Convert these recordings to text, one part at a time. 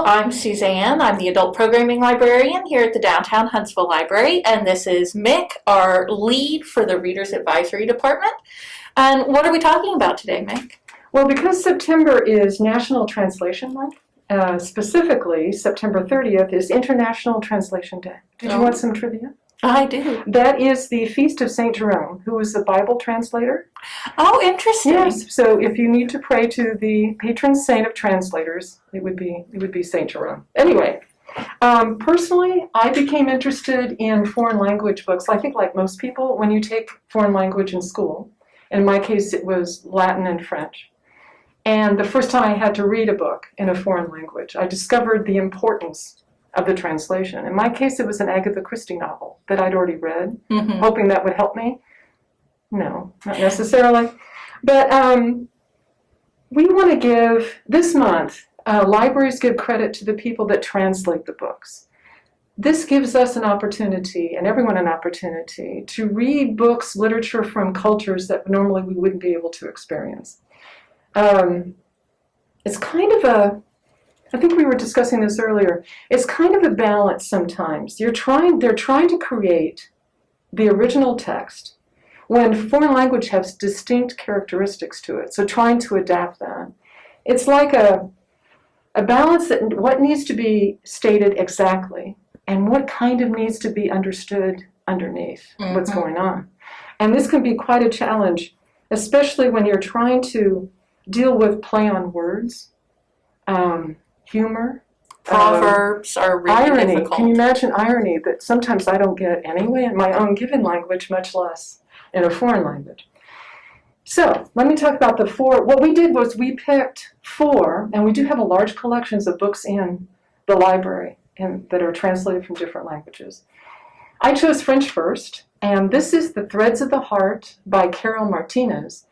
I'm Suzanne. I'm the Adult Programming Librarian here at the Downtown Huntsville Library, and this is Mick, our lead for the Readers Advisory Department. And what are we talking about today, Mick? Well, because September is National Translation Month, specifically September 30th is International Translation Day. Did you want some trivia? I do. That is the feast of St. Jerome, who was a Bible translator. Oh, interesting. Yes, so if you need to pray to the patron saint of translators, it would be St. Jerome. Anyway, personally, I became interested in foreign language books. I think like most people, when you take foreign language in school, in my case it was Latin and French. And the first time I had to read a book in a foreign language, I discovered the importance of the translation. In my case, it was an Agatha Christie novel that I'd already read, hoping that would help me. No, not necessarily. But we want to give, this month, libraries give credit to the people that translate the books. This gives us an opportunity, and everyone an opportunity, to read books, literature from cultures that normally we wouldn't be able to experience. It's kind of I think we were discussing this earlier, it's kind of a balance sometimes. They're trying to create the original text when foreign language has distinct characteristics to it, so trying to adapt that. It's like a balance that what needs to be stated exactly and what kind of needs to be understood underneath what's going on. And this can be quite a challenge, especially when you're trying to deal with play on words, humor. Proverbs are really irony. difficult. Can you imagine irony that sometimes I don't get anyway in my own given language, much less in a foreign language? So let me talk about the four. What we did was we picked four, and we do have a large collections of books in the library that are translated from different languages. I chose French first, and this is The Threads of the Heart by Carole Martinez.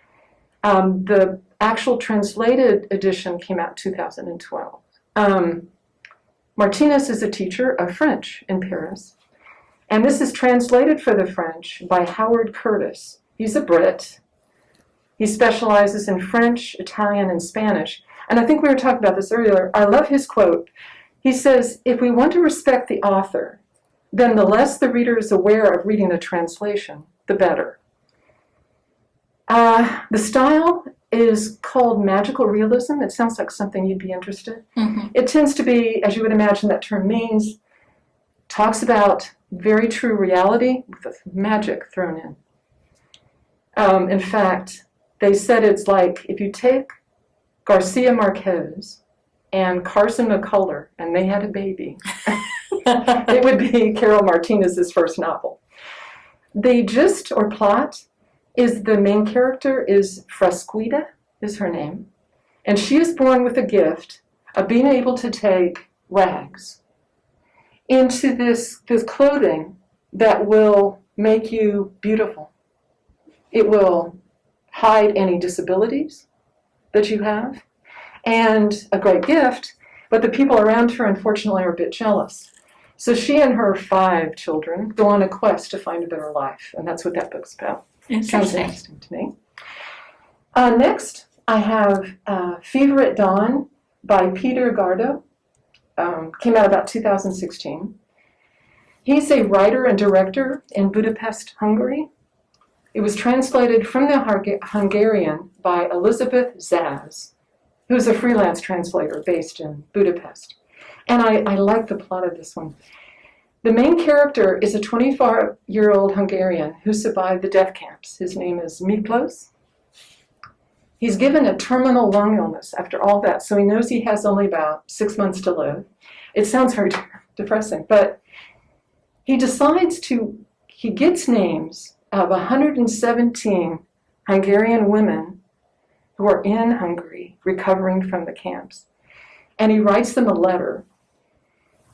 The actual translated edition came out in 2012. Martinez is a teacher of French in Paris, and this is translated for the French by Howard Curtis. He's a Brit. He specializes in French, Italian, and Spanish. And I think we were talking about this earlier. I love his quote. He says, "If we want to respect the author, then the less the reader is aware of reading the translation, the better." The style is called magical realism. It sounds like something you'd be interested. It tends to be, as you would imagine that term means, talks about very true reality with magic thrown in. In fact, they said it's like if you take Garcia Marquez and Carson McCullers and they had a baby, it would be Carole Martinez's first novel. The gist or plot is the main character is Frasquita, is her name, and she is born with a gift of being able to take rags into this clothing that will make you beautiful. It will hide any disabilities that you have, and a great gift, but the people around her unfortunately are a bit jealous. So she and her 5 children go on a quest to find a better life, and that's what that book's about. Sounds interesting to me. Next, I have Fever at Dawn by Péter Gárdos. Came out about 2016. He's a writer and director in Budapest, Hungary. It was translated from the Hungarian by Elizabeth Szasz, who's a freelance translator based in Budapest. And I like the plot of this one. The main character is a 24-year-old Hungarian who survived the death camps. His name is Miklos. He's given a terminal lung illness after all that, so he knows he has only about 6 months to live. It sounds very depressing, but he gets names of 117 Hungarian women who are in Hungary recovering from the camps. And he writes them a letter.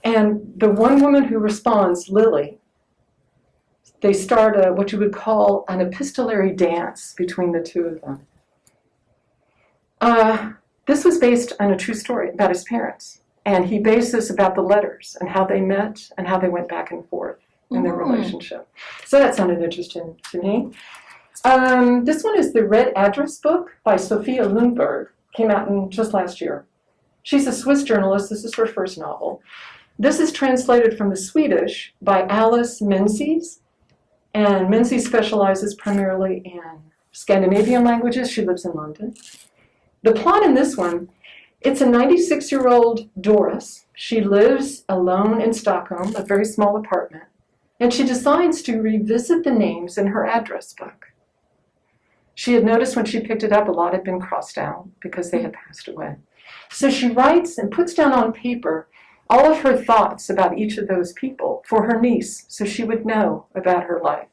And the one woman who responds, Lily, they start what you would call an epistolary dance between the two of them. This was based on a true story about his parents. And he based this about the letters and how they met and how they went back and forth in their relationship. So that sounded interesting to me. This one is the Red Address book by Sofia Lundberg. Came out just last year. She's a Swiss journalist. This is her first novel. This is translated from the Swedish by Alice Menzies. And Menzies specializes primarily in Scandinavian languages. She lives in London. The plot in this one, it's a 96-year-old Doris. She lives alone in Stockholm, a very small apartment, and she decides to revisit the names in her address book. She had noticed when she picked it up, a lot had been crossed out because they had passed away. So she writes and puts down on paper all of her thoughts about each of those people for her niece, so she would know about her life.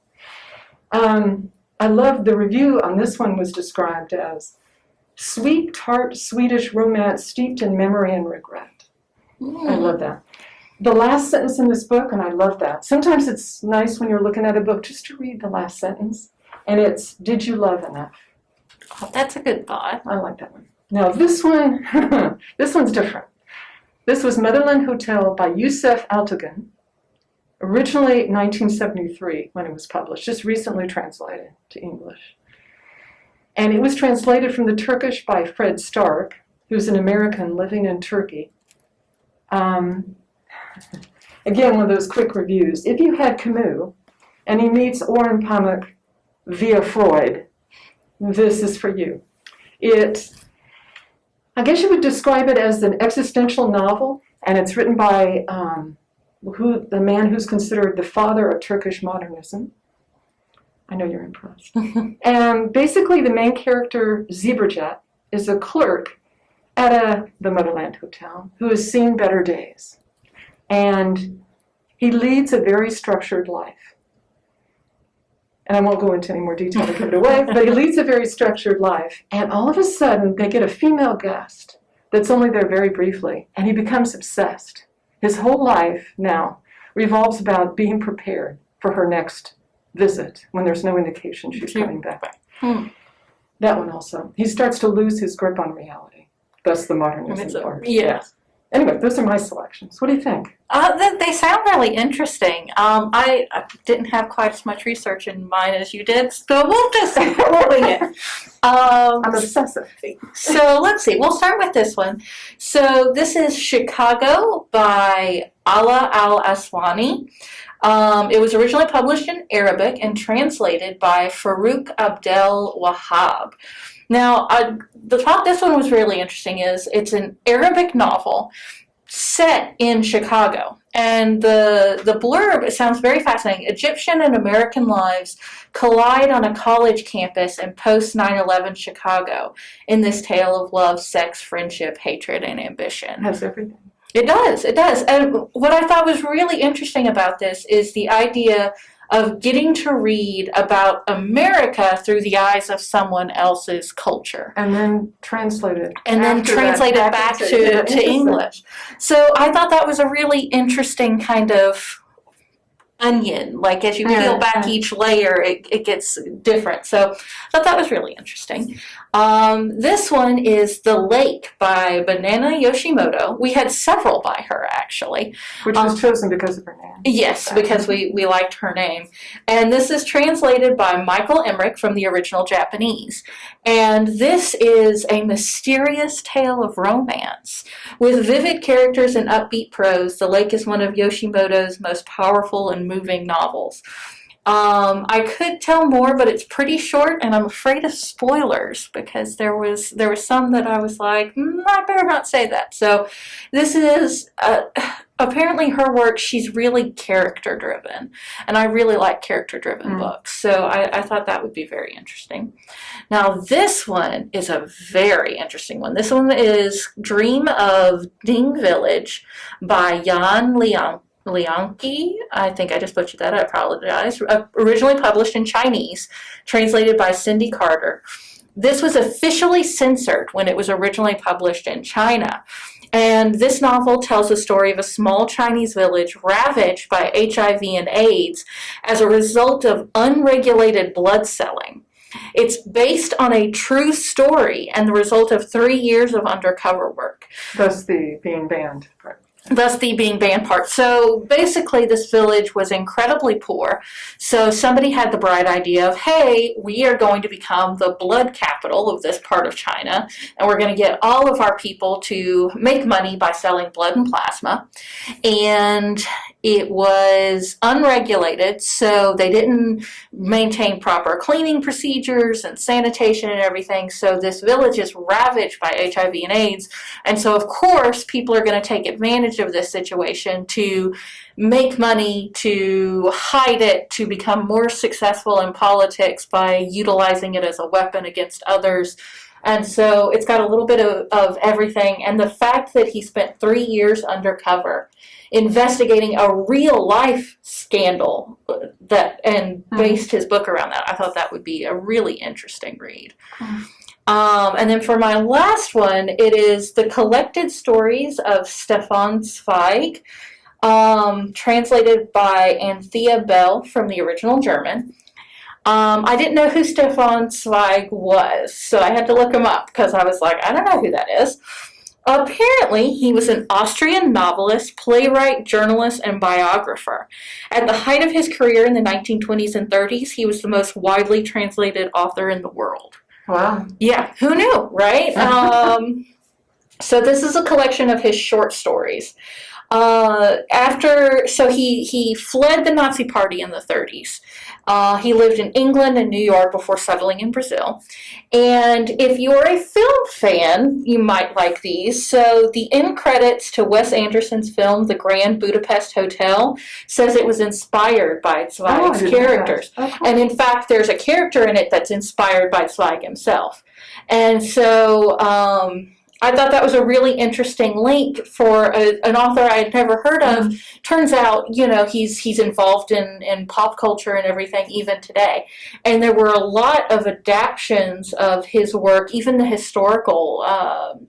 I love the review on this one was described as sweet, tart Swedish romance steeped in memory and regret. I love that. The last sentence in this book, and I love that. Sometimes it's nice when you're looking at a book just to read the last sentence, and it's, did you love enough? Oh, that's a good thought. I like that one. Now this one, this one's different. This was Motherland Hotel by Yusef Atilgan, originally 1973 when it was published, just recently translated to English. And it was translated from the Turkish by Fred Stark, who's an American living in Turkey. Again, one of those quick reviews. If you had Camus and he meets Orhan Pamuk via Freud, this is for you. I guess you would describe it as an existential novel, and it's written by the man who's considered the father of Turkish modernism. I know you're impressed. And basically the main character, Zebrajet, is a clerk at the Motherland Hotel who has seen better days. And he leads a very structured life. And I won't go into any more detail to give it away, but he leads a very structured life. And all of a sudden, they get a female guest that's only there very briefly, and he becomes obsessed. His whole life now revolves about being prepared for her next visit when there's no indication she's coming back. That one also. He starts to lose his grip on reality. Thus the modernism part. Yeah. Anyway, those are my selections. What do you think? They sound really interesting. I didn't have quite as much research in mine as you did, so we'll just we'll wing it. I'm obsessive. So let's see. We'll start with this one. So this is Chicago by Alaa Al Aswany. It was originally published in Arabic and translated by Farouk Abdel Wahab. Now, the thought this one was really interesting is it's an Arabic novel set in Chicago. And the blurb, it sounds very fascinating. Egyptian and American lives collide on a college campus in post-9/11 Chicago in this tale of love, sex, friendship, hatred, and ambition. It has everything. It does, it does. And what I thought was really interesting about this is the idea of getting to read about America through the eyes of someone else's culture. And then translated. And then translated back to English. So I thought that was a really interesting kind of onion. Like as you peel back each layer, it gets different. So I thought that was really interesting. This one is The Lake by Banana Yoshimoto. We had several by her, actually. Which was chosen because of her name. Yes, because we liked her name. And this is translated by Michael Emmerich from the original Japanese. And this is a mysterious tale of romance. With vivid characters and upbeat prose, The Lake is one of Yoshimoto's most powerful and moving novels. I could tell more, but it's pretty short, and I'm afraid of spoilers because there was some that I was like, I better not say that. So this is apparently her work. She's really character driven, and I really like character driven books. So I thought that would be very interesting. Now this one is a very interesting one. This one is Dream of Ding Village by Yan Lianke. I think I just butchered that. I apologize. Originally published in Chinese, translated by Cindy Carter. This was officially censored when it was originally published in China. And this novel tells the story of a small Chinese village ravaged by HIV and AIDS as a result of unregulated blood selling. It's based on a true story and the result of 3 years of undercover work. Thus the being banned. Right. thus the being banned part. So basically this village was incredibly poor. So somebody had the bright idea of, hey, we are going to become the blood capital of this part of China, and we're going to get all of our people to make money by selling blood and plasma. And it was unregulated, so they didn't maintain proper cleaning procedures and sanitation and everything. So this village is ravaged by HIV and AIDS. And so, of course, people are going to take advantage of this situation to make money, to hide it, to become more successful in politics by utilizing it as a weapon against others. And so it's got a little bit of everything. And the fact that he spent 3 years undercover investigating a real life scandal and based his book around that, I thought that would be a really interesting read. And then for my last one, it is The Collected Stories of Stefan Zweig, translated by Anthea Bell from the original German. I didn't know who Stefan Zweig was, so I had to look him up because I was like, I don't know who that is. Apparently, he was an Austrian novelist, playwright, journalist, and biographer. At the height of his career in the 1920s and 30s, he was the most widely translated author in the world. Wow. Yeah, who knew, right? So this is a collection of his short stories. He fled the Nazi Party in the 30s. He lived in England and New York before settling in Brazil. And if you're a film fan, you might like these. So the end credits to Wes Anderson's film, The Grand Budapest Hotel, says it was inspired by Zweig's characters. Okay. And in fact, there's a character in it that's inspired by Zweig himself. And so I thought that was a really interesting link for an author I had never heard of. Turns out, he's involved in pop culture and everything even today. And there were a lot of adaptions of his work, even the historical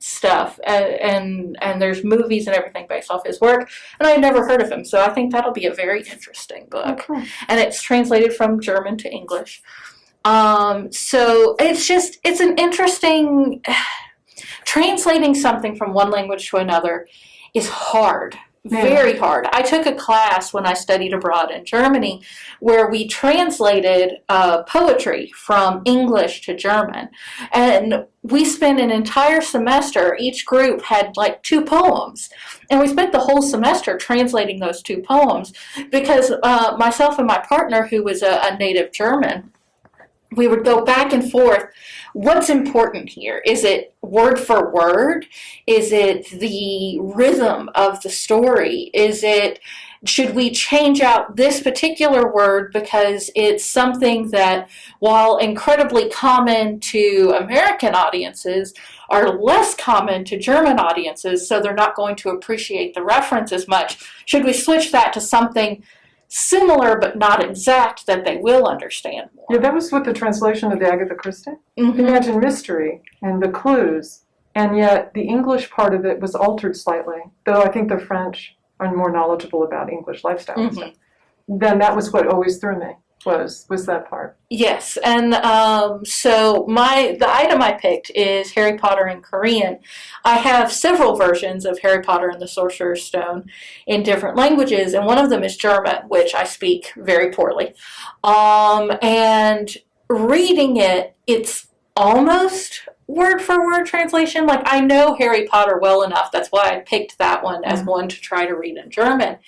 stuff. And there's movies and everything based off his work. And I had never heard of him. So I think that'll be a very interesting book. Okay. And it's translated from German to English. So it's an interesting... Translating something from one language to another is hard, very hard. I took a class when I studied abroad in Germany where we translated poetry from English to German. And we spent an entire semester, each group had like 2 poems. And we spent the whole semester translating those 2 poems because myself and my partner, who was a native German, we would go back and forth. What's important here? Is it word for word? Is it the rhythm of the story? Should we change out this particular word because it's something that, while incredibly common to American audiences, are less common to German audiences, so they're not going to appreciate the reference as much? Should we switch that to something similar but not exact that they will understand more? Yeah, that was with the translation of the Agatha Christie. Imagine mystery and the clues, and yet the English part of it was altered slightly, though I think the French are more knowledgeable about English lifestyle and stuff. Then that was what always threw me, was that part. Yes, and so the item I picked is Harry Potter in Korean. I have several versions of Harry Potter and the Sorcerer's Stone in different languages, and one of them is German, which I speak very poorly. And reading it, it's almost word for word translation. Like, I know Harry Potter well enough, that's why I picked that one as one to try to read in German.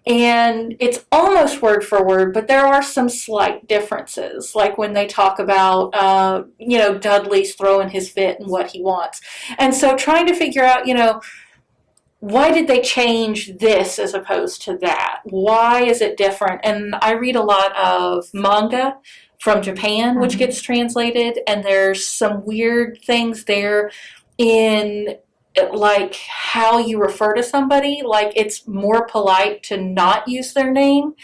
And it's almost word for word, but there are some slight differences, like when they talk about, Dudley's throwing his fit and what he wants. And so trying to figure out, why did they change this as opposed to that? Why is it different? And I read a lot of manga from Japan, which gets translated, and there's some weird things there in like how you refer to somebody. Like, it's more polite to not use their name.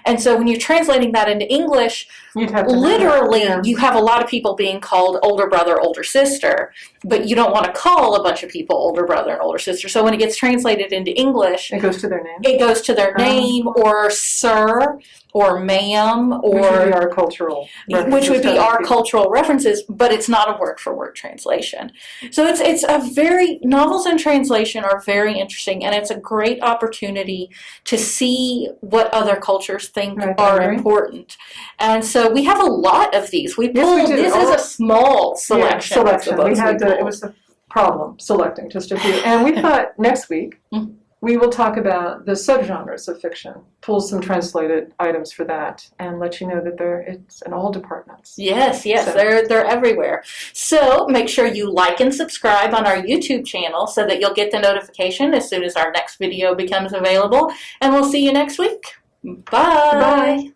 And so when you're translating that into English, You'd have to know literally, that, yeah. you have a lot of people being called older brother, older sister, but you don't want to call a bunch of people older brother and older sister. So when it gets translated into English, It goes to their name. it goes to their name, or sir, or ma'am, Which would be or our cultural references. which would be to our other people. cultural references, but it's not a word-for-word translation. So it's a very, novels in translation are very interesting, and it's a great opportunity to see what other cultures think Right, I are agree. important. And so we have a lot of these. We Yes, we pulled, do. this is a small selection. Yeah, of the selection. books We had to, pulled. it was a problem selecting just a few. And we thought next week Mhm. we will talk about the subgenres of fiction, pull some translated items for that, and let you know that it's in all departments. Yes, So- they're everywhere. So make sure you like and subscribe on our YouTube channel so that you'll get the notification as soon as our next video becomes available. And we'll see you next week. Bye. Bye.